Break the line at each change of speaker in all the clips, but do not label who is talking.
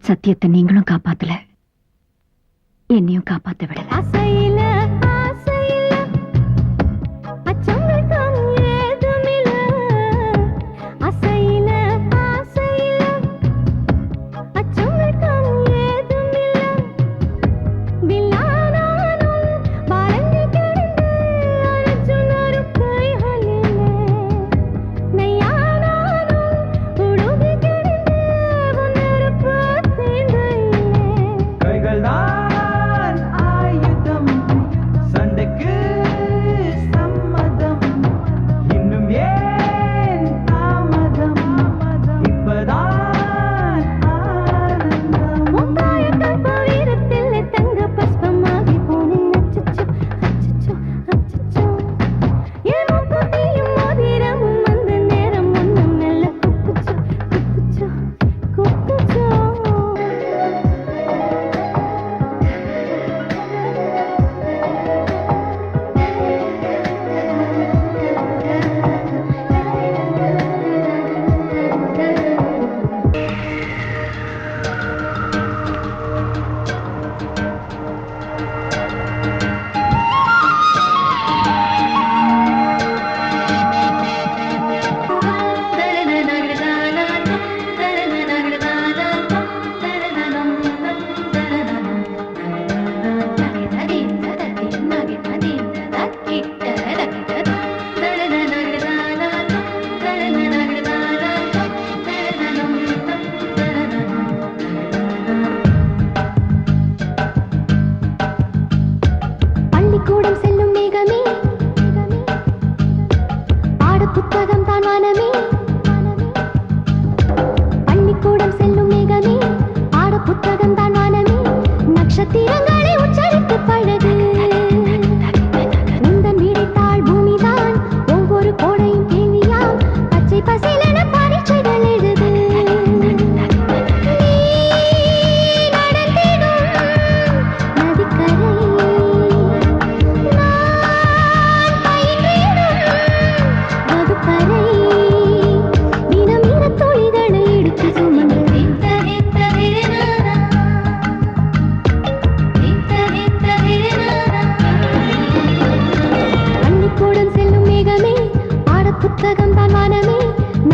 சத்தியத்தை நீங்களும் காப்பாத்தல, என்னையும் காப்பாத்த விடல.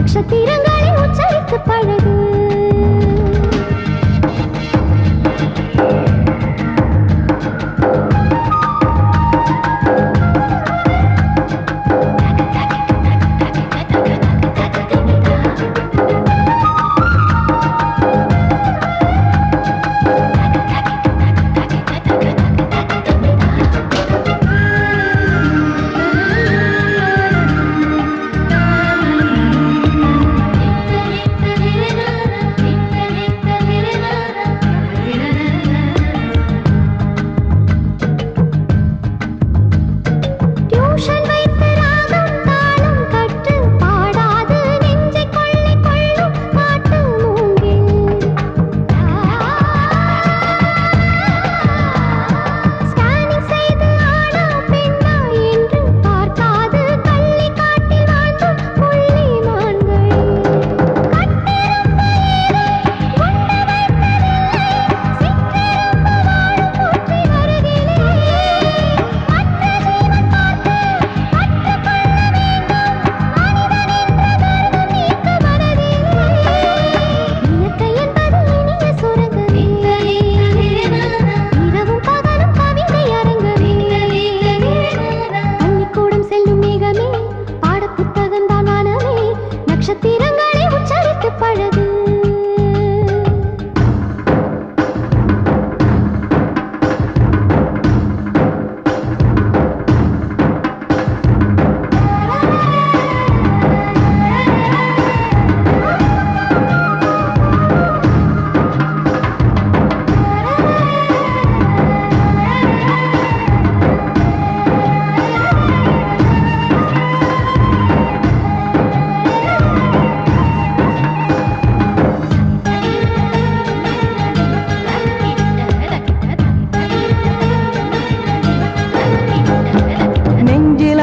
நட்சத்திரங்களை உச்சரித்து பழகு. நட்சத்திரங்களை உச்சரித்து பழகு.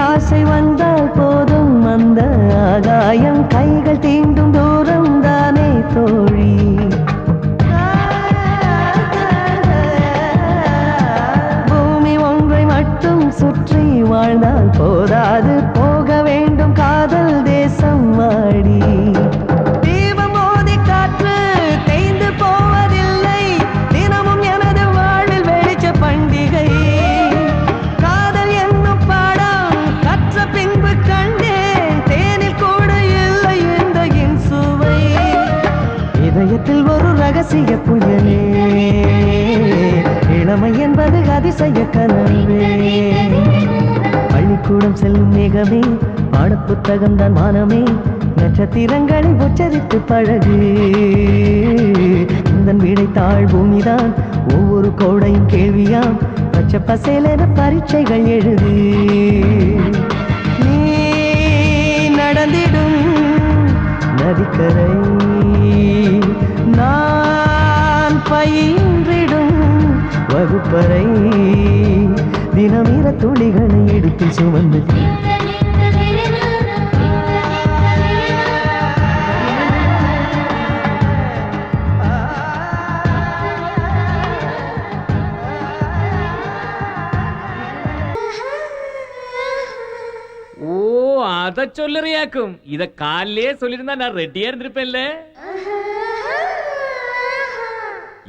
ஆசை வந்தால் போதும் அந்த ஆகாயம் கைகள் தீண்டும் தூரம் தானே தோழி. வீசிய புயலே இளமை என்பது அதிசய கனவே பள்ளிக்கூடம் செல்லும் மேகமே பாடப்புத்தகம் தான் வானமே நட்சத்திரங்களை உச்சரித்து பழகு உந்தன் வீடை தாழ் பூமிதான் ஒவ்வொரு கோடையும் கேள்வியாம் பச்சை பசேலென பரீட்சைகள் எழுது நீ நடந்திடும் நதிக்கரை நான் பயின்றிடும் வகுப்பறை தினமிர துளிகளை எடுத்து சுமந்து
அத சொல்லுறியாக்கும் இத காலையே சொல்லிருந்தா நான் ரெடியா இருந்திருப்பேன்ல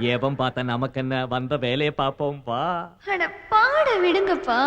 ஏவம் பார்த்தா நமக்கு என்ன வந்த வேலையை பார்ப்போம் பா
பாட விடுங்கப்பா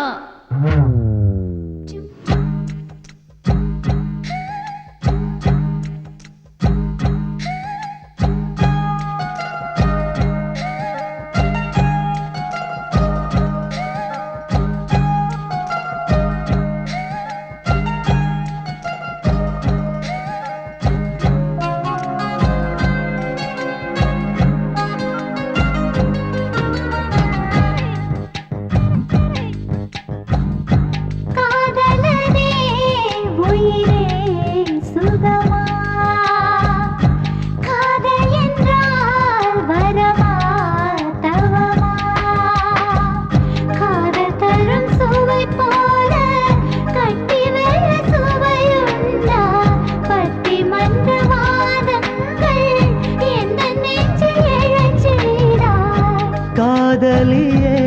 காதலியே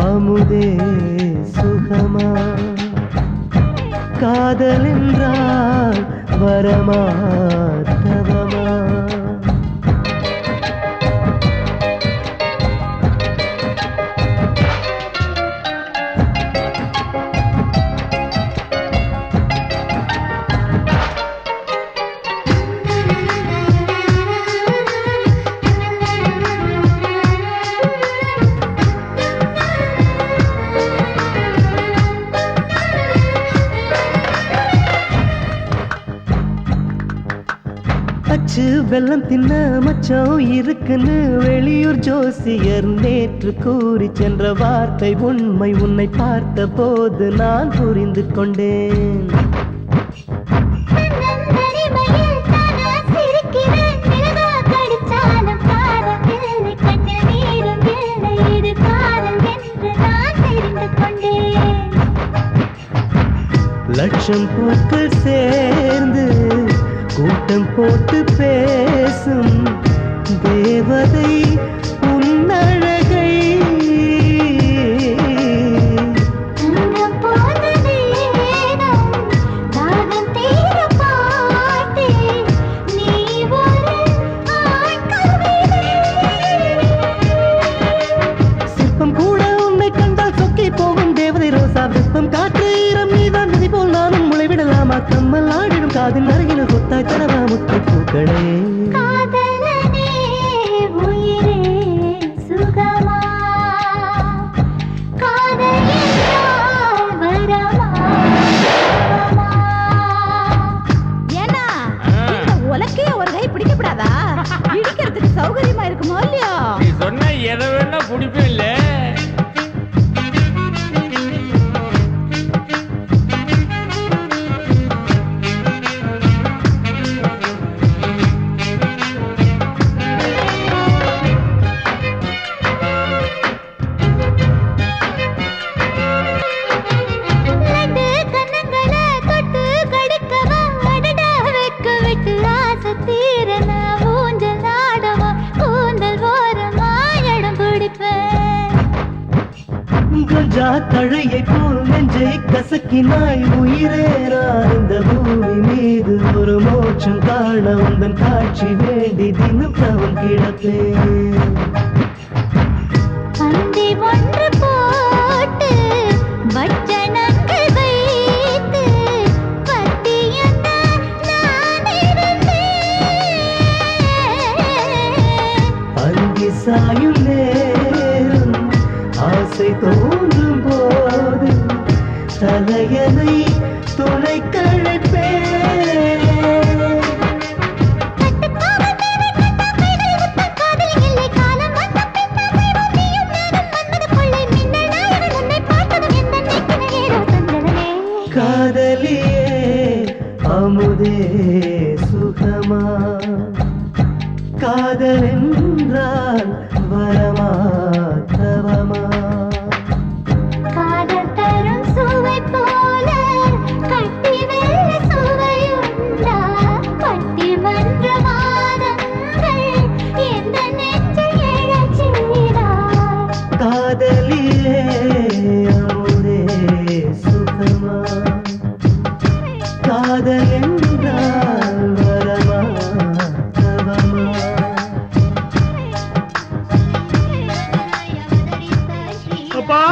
அமுதே சுகமா காதலென்றால் வரமா தவமா வெள்ளம் தின்ன மச்சம் இருக்குன்னு வெளியூர் ஜோசியர் நேற்று கூறி சென்ற வார்த்தை உண்மை உன்னை பார்த்த போது நான் புரிந்து கொண்டேன் லட்சம் பூக்கள் சேர்ந்து கூட்டம் போட்டு பேசும் தேவதை உன்னழகை சிற்பம் கூட உன்னை கண்டால் சொக்கி போகும் தேவதை ரோசா விருப்பம் காற்று ஈரம் நீதான் நதி போல் நானும் முளைவிடலாமா கம்மல் ஆடிடும் காதில் அருகில் கொத்தாய் தரவா முத்தை பூக்களே சௌகரியமா இருக்குமோ இல்லையா
சொன்ன எதை வேணா குடிப்பேன் இல்ல
தழையை போல் நெஞ்சை கசக்கினாய் உயிரேறா இந்த பூமி மீது ஒரு மோட்சம் காண உந்தன் காட்சி வேண்டி தினம் தவம் கிடப்பேன் அமுதே சுகமா காதல் என்றால் வரமா தவமா
காதல் தரும் சுவை போல கட்டி வெல்ல சுவையுண்டா பட்டி மன்ற வாதங்கள் எந்த நெஞ்சில் எழச் செய்தார்
காதலியே அமுதே சுகமா காதல் என்றால் வரமா தவமா
அப்பா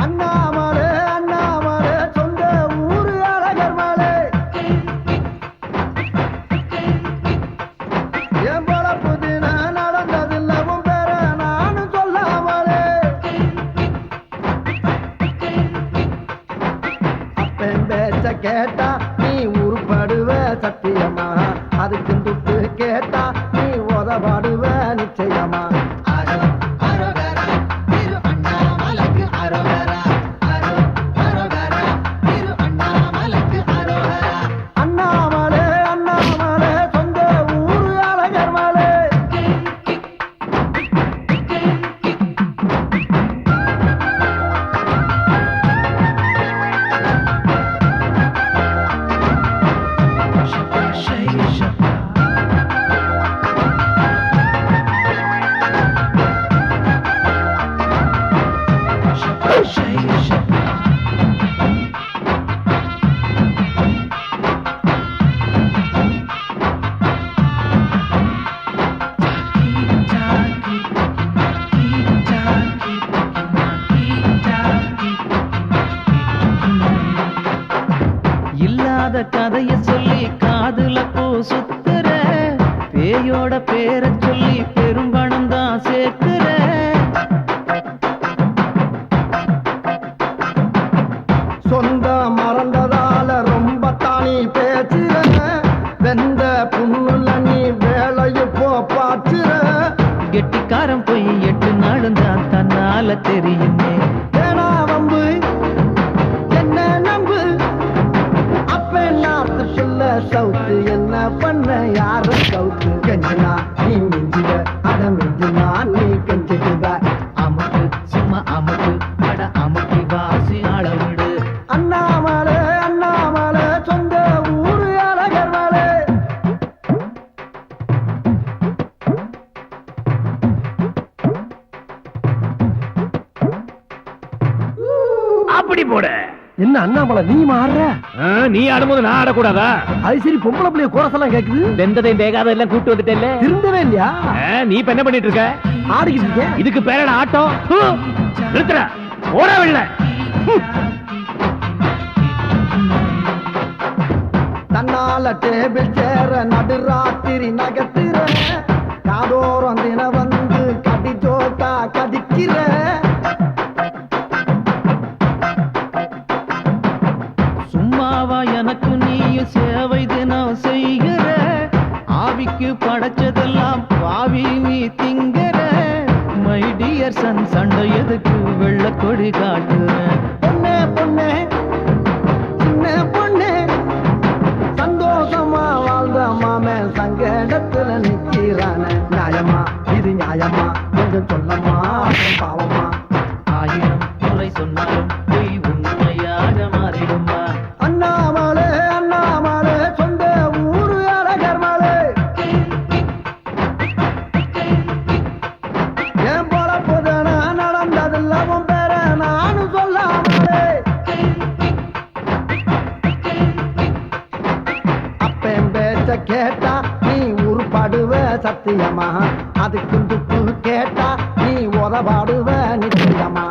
அண்ணாமலை அண்ணாமலை சொந்த ஊரு அழகர் மலை என் பழப்பு தின நடந்ததில்லவும் பெற நானும் சொல்லாமலே அப்பன் பேச்ச கேட்டா நீ உருப்படுவ சத்தியமா அதுக்கு துட்டு கேட்டா நீ உதவாடுவ நிச்சயமா அண்ணாமலை அண்ணாமலை சொந்த ஊரு அழகர் மலை இல்லாத கதைய சொல்லி காதுல பூ சுத்துற பேயோட பேரை சொல்லி பெரும்பணம் தான் சேர்க்கிற சொந்த மறந்ததால ரொம்ப தானி பேச்சுற வெந்த புண்ணுல நீ வேலையை போ பாச்சுற கெட்டிக்காரன் போய் 8 நாளும் தான் தன்னால தெரியுமே ஏனா வம்பு என்ன நம்பு அப்ப நாத்து சொல்ல சவுத்து என்ன பண்ண யார சவுத்து கெஞ்சினா நீ மிஞ்சிட அட மிஞ்சினா நீ கெஞ்சிடுவ அமுக்கு சும்மா அமுக்கு அட அமுக்கி வாசி அளவிடு அண்ணாமலை அண்ணாமலை சொந்த ஊரு அழகர் மலை
அப்படி போட
என்ன அண்ணாமலை நீ மாறுற
நீ ஆடும்போது நான் ஆடக்கூடாதா
அது சரி பொம்பளை பிள்ளைய கோரசெல்லாம் கேக்குது
வெந்ததையும் வேகாத எல்லாம் கூட்டு வந்துட்டேல்ல
திருந்தவே இல்லையா
நீ இப்ப என்ன பண்ணிட்டு இருக்க
ஆடிக்கிட்டு இருக்கேன்
இதுக்கு பேர ஆட்டம் நிறுத்துற ஓடவில்லை
தன்னால டேபிள் சேர நடுராத்திரி நகர்த்துற காதோரம் தின வந்து கடி ஜோக்கா கடிக்கிற சும்மாவா எனக்கு நீயும் சேவை தினம் செய்கிற ஆவிக்கு படைச்சதெல்லாம் பாவி நீ திங்கிற மை டியர் சன் சண்டை எதுக்கு வெள்ள கொடி காட்டுற பொண்ணே பொண்ணே சின்ன பொண்ணே சந்தோஷமா வாழ்ந்த மாமே சங்கடத்துல நிக்கிறான நியாயமா இது நியாயமா கொஞ்சம் சொல்லமா பாவமா 1000 முறை சொன்னாலும் பொய் உண்மையாக மாறிடுமா அண்ணாமலை அண்ணாமலை சொந்த ஊரு அழகர் மலை என் பொறப்புதன நடந்ததில்லவும் பெற நானும் சொல்லாமலே அப்பன் பேச்ச கேட்டா நீ உருப்படுவ சத்தியமா அதுக்கு துப்பு கேட்டா நீ உதவாடுவ நிச்சயமா